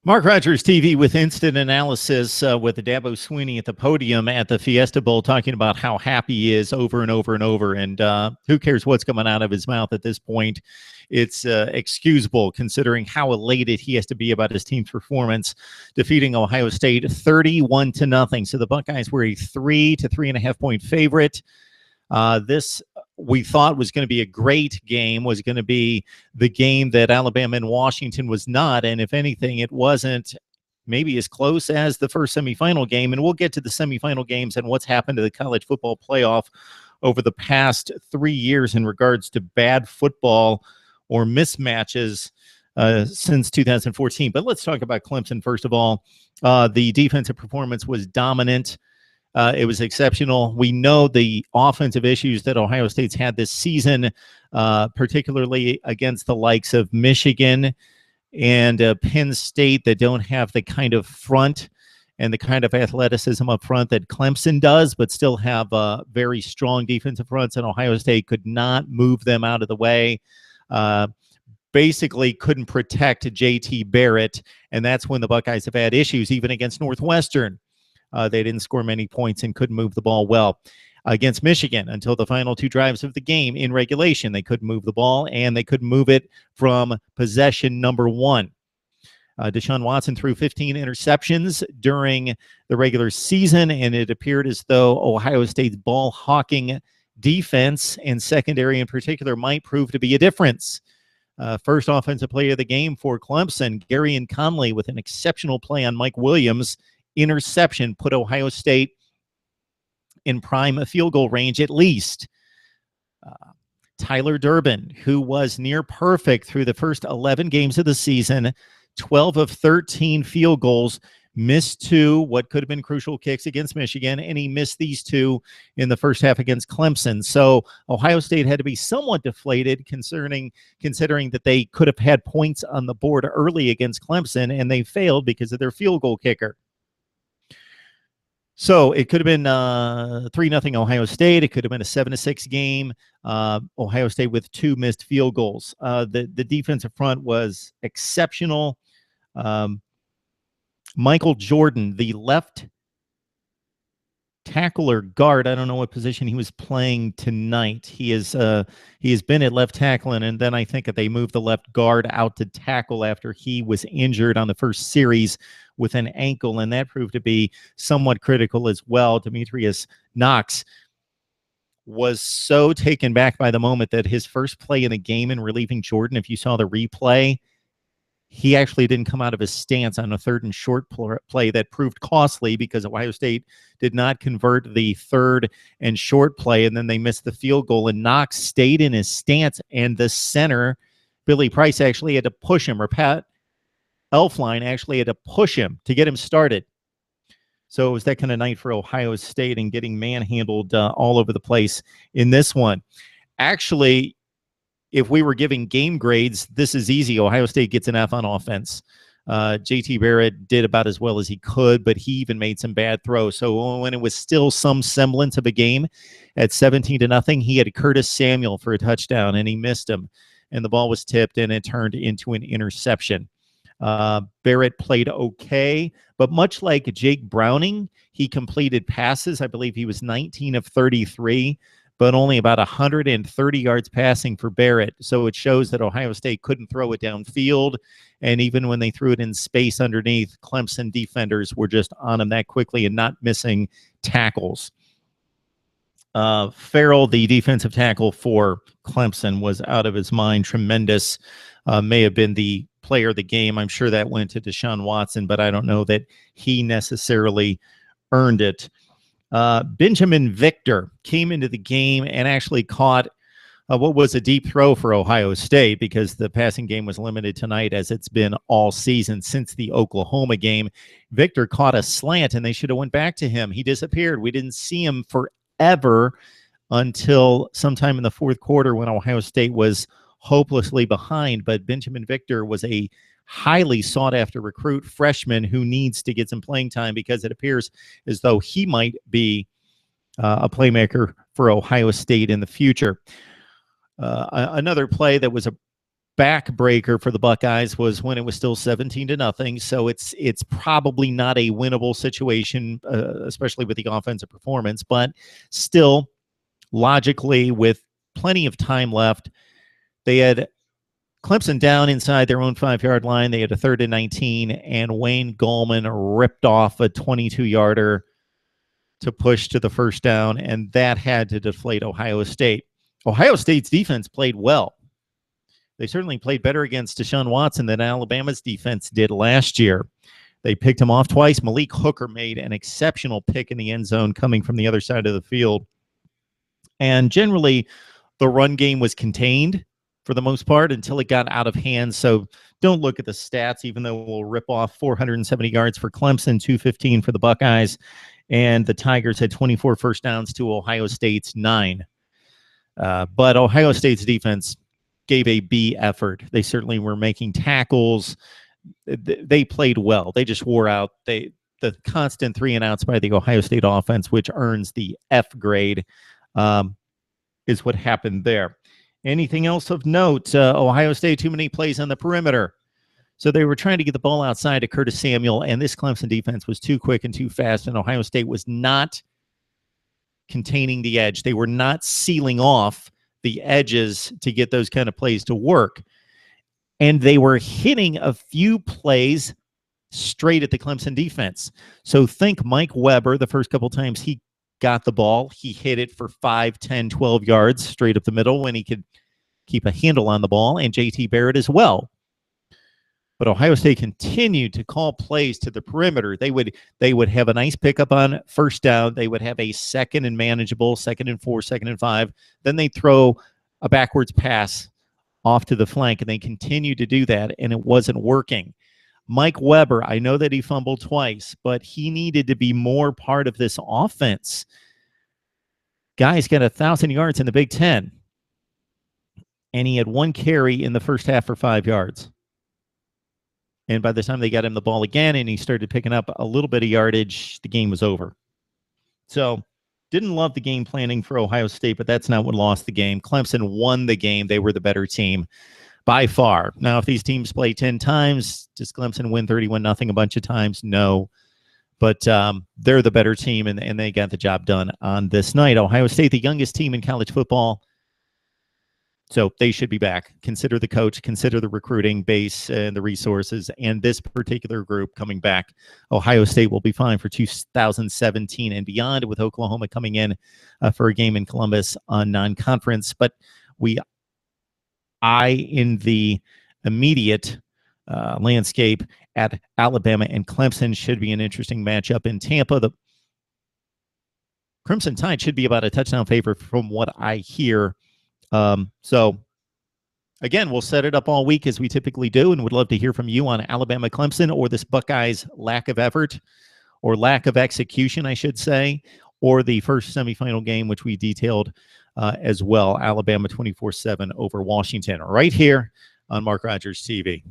Mark Rogers TV with instant analysis with Dabo Sweeney at the podium at the Fiesta Bowl, talking about how happy he is over and over and over. And who cares what's coming out of his mouth at this point? It's excusable considering how elated he has to be about his team's performance, defeating Ohio State 31-0. So the Buckeyes were a 3 to 3.5 point favorite. This we thought was going to be a great game, was going to be the game that Alabama and Washington was not. And if anything, it wasn't maybe as close as the first semifinal game. And we'll get to the semifinal games and what's happened to the college football playoff over the past 3 years in regards to bad football or mismatches since 2014. But let's talk about Clemson first of all. The defensive performance was dominant. It was exceptional. We know the offensive issues that Ohio State's had this season, particularly against the likes of Michigan and Penn State, that don't have the kind of front and the kind of athleticism up front that Clemson does, but still have very strong defensive fronts, and Ohio State could not move them out of the way. Basically couldn't protect J.T. Barrett, and that's when the Buckeyes have had issues, even against Northwestern. They didn't score many points and couldn't move the ball well against Michigan until the final 2 drives of the game in regulation. They couldn't move the ball, and they couldn't move it from possession number 1. Deshaun Watson threw 15 interceptions during the regular season, and it appeared as though Ohio State's ball hawking defense and secondary in particular might prove to be a difference. First offensive play of the game for Clemson, Gary and Conley with an exceptional play on Mike Williams. Interception put Ohio State in prime field goal range at least. Tyler Durbin, who was near perfect through the first 11 games of the season, 12 of 13 field goals, missed 2, what could have been crucial kicks against Michigan, and he missed these 2 in the first half against Clemson. So Ohio State had to be somewhat deflated considering that they could have had points on the board early against Clemson, and they failed because of their field goal kicker. So it could have been 3-0 Ohio State. It could have been a 7-6 game. Ohio State with 2 missed field goals. The defensive front was exceptional. Michael Jordan, the left tackle or guard, I don't know what position he was playing tonight. He has been at left tackle, and then I think that they moved the left guard out to tackle after he was injured on the first series with an ankle, and that proved to be somewhat critical as well. Demetrius Knox was so taken back by the moment that his first play in the game in relieving Jordan, if you saw the replay, he actually didn't come out of his stance on a 3rd and short play that proved costly because Ohio State did not convert the 3rd and short play, and then they missed the field goal, and Knox stayed in his stance, and the center, Billy Price, actually had to push him, or Pat Elflein actually had to push him to get him started. So it was that kind of night for Ohio State and getting manhandled all over the place in this one. Actually, if we were giving game grades, this is easy. Ohio State gets an F on offense. J.T. Barrett did about as well as he could, but he even made some bad throws. So when it was still some semblance of a game at 17-0, he had Curtis Samuel for a touchdown, and he missed him. And the ball was tipped, and it turned into an interception. Barrett played okay, but much like Jake Browning, he completed passes. I believe he was 19 of 33, but only about 130 yards passing for Barrett. So it shows that Ohio State couldn't throw it downfield, and even when they threw it in space underneath, Clemson defenders were just on him that quickly and not missing tackles. Farrell, the defensive tackle for Clemson, was out of his mind. Tremendous. May have been the player of the game. I'm sure that went to Deshaun Watson, but I don't know that he necessarily earned it. Benjamin Victor came into the game and actually caught what was a deep throw for Ohio State, because the passing game was limited tonight, as it's been all season since the Oklahoma game. Victor caught a slant, and they should have went back to him. He disappeared. We didn't see him forever until sometime in the 4th quarter when Ohio State was hopelessly behind. But Benjamin Victor was a highly sought-after recruit freshman who needs to get some playing time, because it appears as though he might be a playmaker for Ohio State in the future. Another play that was a backbreaker for the Buckeyes was when it was still 17-0. So it's probably not a winnable situation, especially with the offensive performance, but still logically with plenty of time left, they had Clemson down inside their own 5-yard line. They had a 3rd and 19, and Wayne Gallman ripped off a 22-yarder to push to the first down, and that had to deflate Ohio State. Ohio State's defense played well. They certainly played better against Deshaun Watson than Alabama's defense did last year. They picked him off twice. Malik Hooker made an exceptional pick in the end zone coming from the other side of the field. And generally, the run game was contained for the most part until it got out of hand. So don't look at the stats, even though we'll rip off 470 yards for Clemson, 215 for the Buckeyes. And the Tigers had 24 first downs to Ohio State's 9. But Ohio State's defense gave a B effort. They certainly were making tackles. They played well. They just wore out the constant 3 and outs by the Ohio State offense, which earns the F grade, is what happened there. Anything else of note? Ohio State, too many plays on the perimeter. So they were trying to get the ball outside to Curtis Samuel, and this Clemson defense was too quick and too fast, and Ohio State was not containing the edge. They were not sealing off the edges to get those kind of plays to work. And they were hitting a few plays straight at the Clemson defense. So think Mike Weber, the first couple times he got the ball, he hit it for 5, 10, 12 yards straight up the middle when he could keep a handle on the ball, and JT Barrett as well. But Ohio State continued to call plays to the perimeter. They would have a nice pickup on first down. They would have a 2nd and manageable, 2nd and 4, 2nd and 5. Then they'd throw a backwards pass off to the flank, and they continued to do that, and it wasn't working. Mike Weber, I know that he fumbled twice, but he needed to be more part of this offense. Guy's got 1,000 yards in the Big Ten, and he had 1 carry in the first half for 5 yards. And by the time they got him the ball again and he started picking up a little bit of yardage, the game was over. So didn't love the game planning for Ohio State, but that's not what lost the game. Clemson won the game. They were the better team by far. Now, if these teams play 10 times, does Clemson win 31-0 a bunch of times? No. But they're the better team, and they got the job done on this night. Ohio State, the youngest team in college football. So they should be back. Consider the coach, consider the recruiting base and the resources, and this particular group coming back. Ohio State will be fine for 2017 and beyond, with Oklahoma coming in for a game in Columbus on non-conference. But in the immediate landscape at Alabama and Clemson should be an interesting matchup in Tampa. The Crimson Tide should be about a touchdown favorite from what I hear. So again, we'll set it up all week as we typically do, and would love to hear from you on Alabama Clemson, or this Buckeyes lack of effort, or lack of execution, I should say, or the first semifinal game, which we detailed as well, Alabama 24-7 over Washington, right here on Mark Rogers TV.